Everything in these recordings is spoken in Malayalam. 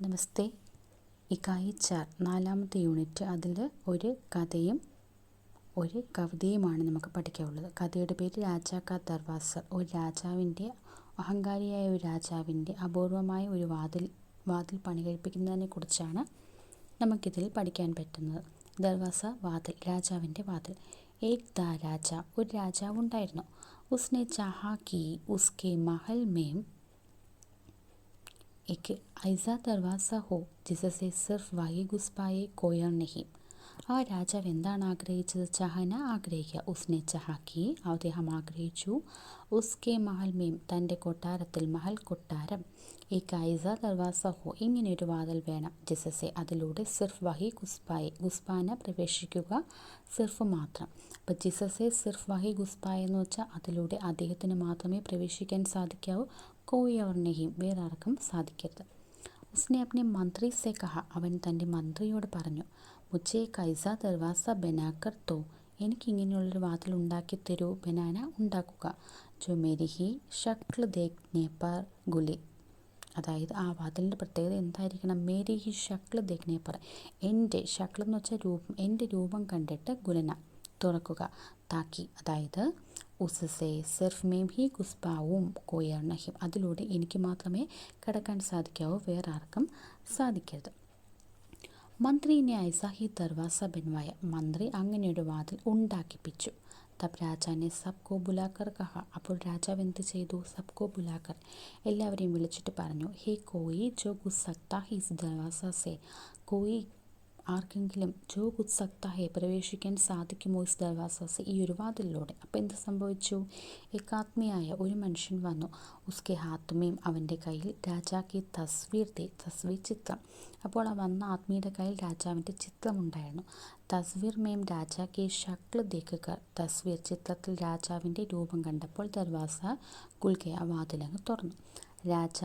നമസ്തേ. ഇക്കായി 4 നാലാമത്തെ യൂണിറ്റ്. അതിൽ ഒരു കഥയും ഒരു കവിതയുമാണ് നമുക്ക് പഠിക്കാനുള്ളത്. കഥയുടെ പേര് രാജാ കാ ദർവാസ. ഒരു രാജാവിൻ്റെ, അഹങ്കാരിയായ ഒരു രാജാവിൻ്റെ അപൂർവമായ ഒരു വാതിൽ പണി കഴിപ്പിക്കുന്നതിനെ കുറിച്ചാണ് നമുക്കിതിൽ പഠിക്കാൻ പറ്റുന്നത്. ദർവാസ, വാതിൽ, രാജാവിൻ്റെ വാതിൽ. ഏക് ദാ രാജ, ഒരു രാജാവ് ഉണ്ടായിരുന്നു. ഉസ്നെ ചാഹാ കി ഉസ്കെ മഹൽ മേം एक ऐसा दरवाज़ा हो जिससे सिर्फ वही घुस पाए कोई और नहीं. ആ രാജാവ് എന്താണ് ആഗ്രഹിച്ചത്? ചഹന ആഗ്രഹിക്കുക. ഉസ്നെ ചഹാക്കി, അദ്ദേഹം ആഗ്രഹിച്ചു. ഉസ്കെ മഹൽ മേം, തൻ്റെ കൊട്ടാരത്തിൽ, മഹൽ കൊട്ടാരം. ഏക് ഐസ ദർവാസ ഹോ, ഇങ്ങനെയൊരു വാതിൽ വേണം. ജിസസെ, അതിലൂടെ സിർഫ് വഹി ഗുസ്പായെ, ഗുസ്പാന പ്രവേശിക്കുക, സിർഫ് മാത്രം. അപ്പോൾ ജിസസെ സിർഫ് വഹി ഗുസ്പായ എന്ന് വെച്ചാൽ അതിലൂടെ അദ്ദേഹത്തിന് മാത്രമേ പ്രവേശിക്കാൻ സാധിക്കാവൂ. കോയി അവർ നെഹിം, വേറെ ആർക്കും സാധിക്കരുത്. ഉസ്നെ അപ്നെ മന്ത്രി സെ കഹ, അവൻ തൻ്റെ മന്ത്രിയോട് പറഞ്ഞു. മുझे കൈസ ദർവാസ ബനാക്കർ തോ, എനിക്കിങ്ങനെയുള്ളൊരു വാതിൽ ഉണ്ടാക്കി തരൂ. ബനാന, ഉണ്ടാക്കുക. ജോ മേരി ഹി ഷക്ൽ ദേഖ്നെ പർ ഗുലി, അതായത് ആ വാതിലിൻ്റെ പ്രത്യേകത എന്തായിരിക്കണം? മേരി ഹി ഷക്ൽ ദേഖ്നെ പർ, എൻ്റെ ഷക്ൽ എന്ന് വെച്ചാൽ രൂപം, എൻ്റെ രൂപം കണ്ടിട്ട് ഗുലന, തുറക്കുക. താക്കി, അതായത് ഉസ്സെ സിർഫ് മേം ഹി ഗുസ്പാവും കോയർ നഹിം, അതിലൂടെ എനിക്ക് മാത്രമേ കടക്കാൻ സാധിക്കാവൂ, വേറെ ആർക്കും സാധിക്കരുത്. മന്ത്രിനെ ഐസാ ഹി ദർവാസ ബൻവായ, മന്ത്രി അങ്ങനെയൊരു വാതിൽ ഉണ്ടാക്കിപ്പിച്ചു. തബ് രാജാനെ സബ്കോ ബുലാക്കർ കഹ, അപ്പോൾ രാജാവ് എന്ത് ചെയ്തു? സബ്കോ ബുലാക്കർ, എല്ലാവരെയും വിളിച്ചിട്ട് പറഞ്ഞു. ഹേ കോയി ജോ ഗുസ് സക്താ ഹി ഇസ് ദർവാസ സെ, കോയി, ആർക്കെങ്കിലും, ജോ ഗുസ് സക്താ ഹെ, പ്രവേശിക്കാൻ സാധിക്കുമോ, ഇസ് ദർവാസ, ഈ ഒരു വാതിലിലൂടെ. അപ്പോൾ എന്ത് സംഭവിച്ചു? ഏകാത്മിയായ ഒരു മനുഷ്യൻ വന്നു. ഉസ്കെ ഹാത്മേം, അവൻ്റെ കയ്യിൽ രാജാക്കി തസ്വീർ ദേ, തസ്വീർ, ചിത്രം. അപ്പോൾ ആ വന്ന ആത്മീയുടെ കയ്യിൽ രാജാവിൻ്റെ ചിത്രമുണ്ടായിരുന്നു. തസ്വീർ മേം രാജാക്കി ഷക്ൽ ദേഖുക, തസ്വീർ, ചിത്രത്തിൽ രാജാവിൻ്റെ രൂപം കണ്ടപ്പോൾ ദർവാസ കുൽക്കെ, ആ വാതിലങ്ങ് തുറന്നു. രാജ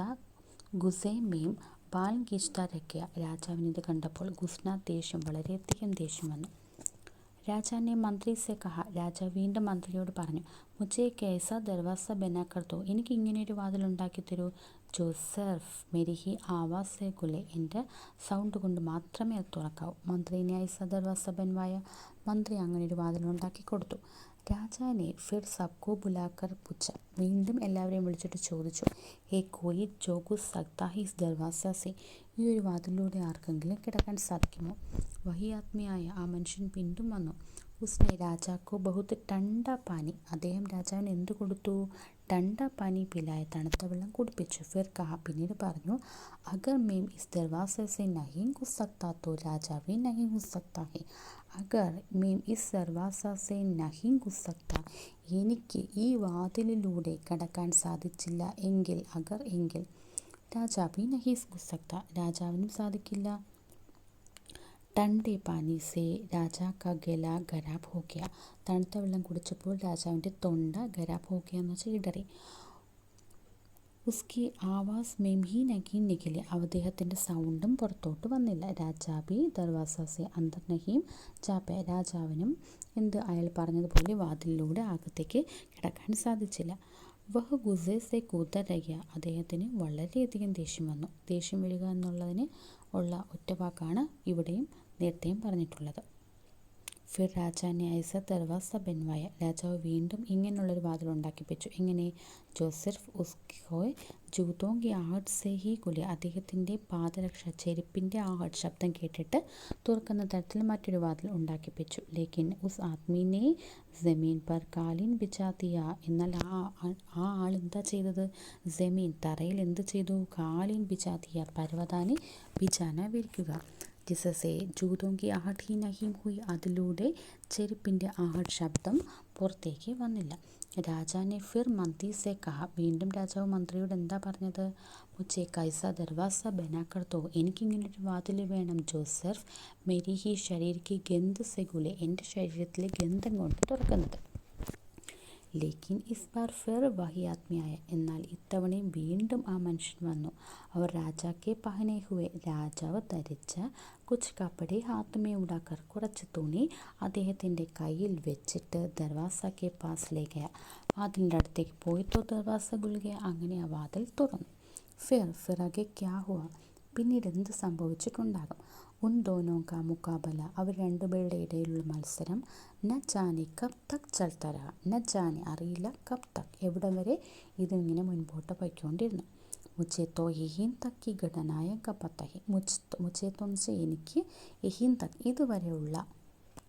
ഗുസേ മേം ബാൽ ഗീച്ച്ത രക്കിയ, രാജാവിനിത് കണ്ടപ്പോൾ ഗുസ്ന, ദേഷ്യം, വളരെയധികം ദേഷ്യം വന്നു. രാജാനെ മന്ത്രി സെ കഹ, രാജാവ് വീണ്ടും മന്ത്രിയോട് പറഞ്ഞു. മുझे കേസ ദർവാസ ബനാക്കർ തോ, എനിക്ക് ഇങ്ങനെയൊരു വാതിൽ ഉണ്ടാക്കി തരൂ. ജോ സിർഫ് മേരി ഹി ആവാസ് സെ ഖുലെ, എൻ്റെ സൗണ്ട് കൊണ്ട് മാത്രമേ അത് തുറക്കാവൂ. മന്ത്രിനെ ഐസ ദർവാസ ബൻവായ, മന്ത്രി അങ്ങനെയൊരു വാതിൽ ഉണ്ടാക്കി കൊടുത്തു. രാജാനെ ഫിർ സബ്കോ ബുലാക്കർ പുച്ച, വീണ്ടും എല്ലാവരെയും വിളിച്ചിട്ട് ചോദിച്ചു. ഹേ കോയി ജോ ഗുസ് സക്താ ഹി ഇസ് ദർവാസ സെ, ഈ ഒരു വാതിലൂടെ ആർക്കെങ്കിലും കിടക്കാൻ സാധിക്കുമോ? വഹി ആത്മീയായ ആ മനുഷ്യൻ വീണ്ടും വന്നു. ഉസ്നെ രാജാക്കോ ബഹുത് ടണ്ട പാനി, അദ്ദേഹം രാജാവിന് എന്ത് കൊടുത്തു? ടണ്ട പാനി പിലായ, തണുത്ത വെള്ളം കുടിപ്പിച്ചു. ഫിർ കഹ, പിന്നീട് പറഞ്ഞു. അഗർ മേം ഇസ് ദർവാസ സെ നഹീം ഗുസ് സക്താ തോ രാജാ ഭി നഹീം ഗുസ് സക്താ ഹെ, അഗർ മേം ഇസ് ദർവാസ സെ നഹീം ഗുസ് സക്താ, എനിക്ക് ഈ വാതിലിലൂടെ കടക്കാൻ സാധിച്ചില്ല എങ്കിൽ, അഗർ എങ്കിൽ, രാജാ ഭി നഹീം ഗുസ് സക്താ, രാജാവിനും സാധിക്കില്ല. ടണ്ടേ പാനി സേ രാജാ കാ ഗല ഖരാബ് ഹോ ഗയ, തണുത്ത വെള്ളം കുടിച്ചപ്പോൾ രാജാവിൻ്റെ തൊണ്ട ഖരാബ് ഹോ ഗയ എന്ന് വെച്ചാൽ ഇടറി. ഉസ്കി ആവാസ് മേം ഹി നഹീം നിഖിലെ, അദ്ദേഹത്തിൻ്റെ സൗണ്ടും പുറത്തോട്ട് വന്നില്ല. രാജാ ഭി ദർവാസ സെ അന്തർ നഹീം ജാപെ, രാജാവിനും എന്ത്, അയാൾ പറഞ്ഞതുപോലെ വാതിലിലൂടെ അകത്തേക്ക് കിടക്കാൻ സാധിച്ചില്ല. വഹ് ഗുസേ സെ കൂതർ രഹിയ, അദ്ദേഹത്തിന് വളരെയധികം ദേഷ്യം വന്നു. ദേഷ്യം വരിക എന്നുള്ളതിന് ഉള്ള ഒറ്റ വാക്കാണ് ഇവിടെയും നേരത്തെയും പറഞ്ഞിട്ടുള്ളത്. ഫിർ രാജാനെ ഐസ ദർവാസ ബൻവായ, രാജാവ് വീണ്ടും ഇങ്ങനെയുള്ളൊരു വാതിൽ ഉണ്ടാക്കിപ്പിച്ചു. എങ്ങനെ? ജോ സിർഫ് ഉസ്കോയ് ജൂതോങ്കി ആഹട്ട് സെ ഹി കുലിയ, അദ്ദേഹത്തിൻ്റെ പാദരക്ഷ, ചെരുപ്പിൻ്റെ ആഹട്ട് ശബ്ദം കേട്ടിട്ട് തുറക്കുന്ന തരത്തിൽ മറ്റൊരു വാതിൽ ഉണ്ടാക്കിപ്പിച്ചു. ലേക്കിൻ ഉസ് ആദ്മീനെ ജമീൻ പർ കാലിൻ ബിജാ ദിയ, എന്നാൽ ആ ആൾ എന്താ ചെയ്തത്? ജമീൻ, തറയിൽ എന്ത് ചെയ്തു? കാലിൻ ബിജാ ദിയ, പർവതാനി, ബിജാന, വിരിക്കുക. ജിസസെ ജൂതോങ്കി ആഹട്ട് ഹി നഹീം ഹുയി, അതിലൂടെ ചെരുപ്പിൻ്റെ ആഹട്ട് ശബ്ദം പുറത്തേക്ക് വന്നില്ല. രാജാനെ ഫിർ മന്ത്രി സെ കഹ, വീണ്ടും രാജാവ് മന്ത്രിയോട് എന്താ പറഞ്ഞത്? മുझे കൈസ ദർവാസ ബനാക്കർ തോ, എനിക്കിങ്ങനൊരു വാതിൽ വേണം. ജോ സിർഫ് മേരി ഹി ശരീർ കി ഗന്ധ് സെ ഖുലെ, എൻ്റെ ശരീരത്തിലെ ഗന്ധം കൊണ്ട് തുറക്കുന്നത്. ലേക്കിൻ ഇസ് ബാർ ഫിർ വഹി ആത്മീയായ, എന്നാൽ ഇത്തവണയും വീണ്ടും ആ മനുഷ്യൻ വന്നു. അവർ രാജാക്കെ പഹനെ ഹുവെ, രാജാവ് ധരിച്ച കുച്ച് കപ്പടെ ഹാത്ത് മേ ഉടാക്കർ, കുറച്ച് തുണി അദ്ദേഹത്തിൻ്റെ കയ്യിൽ വെച്ചിട്ട് ദർവാസക്കെ പാസ് ലേ ഗയ, വാതിലിൻ്റെ അടുത്തേക്ക് പോയി. തോ ദർവാസ ഖുൽ ഗയ, അങ്ങനെ ആ വാതിൽ തുറന്നു. ഫിർ ആകെ ക്യാ ഹുവ, പിന്നീട് എന്ത് സംഭവിച്ചിട്ടുണ്ടാകും? ഉൻ ദോനോ കാ മുക്കാബല, അവർ രണ്ടുപേരുടെ ഇടയിലുള്ള മത്സരം. ന ജാനെ കബ് തക് ചൽത്ത രഹ, ന ജാനെ അറിയില്ല, കബ് തക് എവിടം വരെ ഇതിങ്ങനെ മുൻപോട്ട് പോയിക്കൊണ്ടിരുന്നു. മുझे तो यहीं तक की घटनाएं का पता है, മുझे तो എനിക്ക് യഹീൻ തക് ഇതുവരെയുള്ള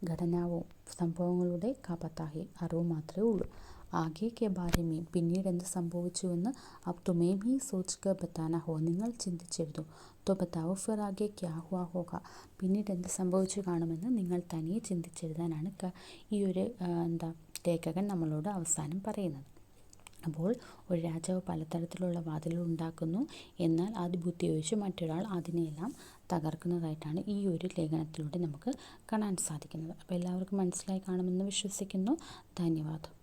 ഘടനാവോ സംഭവങ്ങളുടെ കപത്താഹി അറിവ് മാത്രമേ ഉള്ളൂ. ആകെ കെ ബാരെ മേ പിന്നീട് എന്ത് സംഭവിച്ചുവെന്ന് അബ് തുമേ ഭി സോച്ച് കർ ബതാന ഹോ നിങ്ങൾ ചിന്തിച്ചെഴുതൂ. തോ ബതാവോ ഫിർ ആകെ ക്യാ ഹുവാ ഹോഗ, പിന്നീട് എന്ത് സംഭവിച്ചു കാണുമെന്ന് നിങ്ങൾ തനിയെ ചിന്തിച്ചെഴുതാനാണ് ഈ ഒരു ലേഖകൻ നമ്മളോട് അവസാനം പറയുന്നത്. അപ്പോൾ ഒരു രാജാവ് പലതരത്തിലുള്ള വാതിലുകൾ ഉണ്ടാക്കുന്നു, എന്നാൽ അതിബുദ്ധി ഉപയോഗിച്ച് മറ്റൊരാൾ അതിനെയെല്ലാം തകർക്കുന്നതായിട്ടാണ് ഈ ഒരു ലേഖനത്തിലൂടെ നമുക്ക് കാണാൻ സാധിക്കുന്നത്. അപ്പോൾ എല്ലാവർക്കും മനസ്സിലായി കാണുമെന്ന് വിശ്വസിക്കുന്നു. ധന്യവാദം.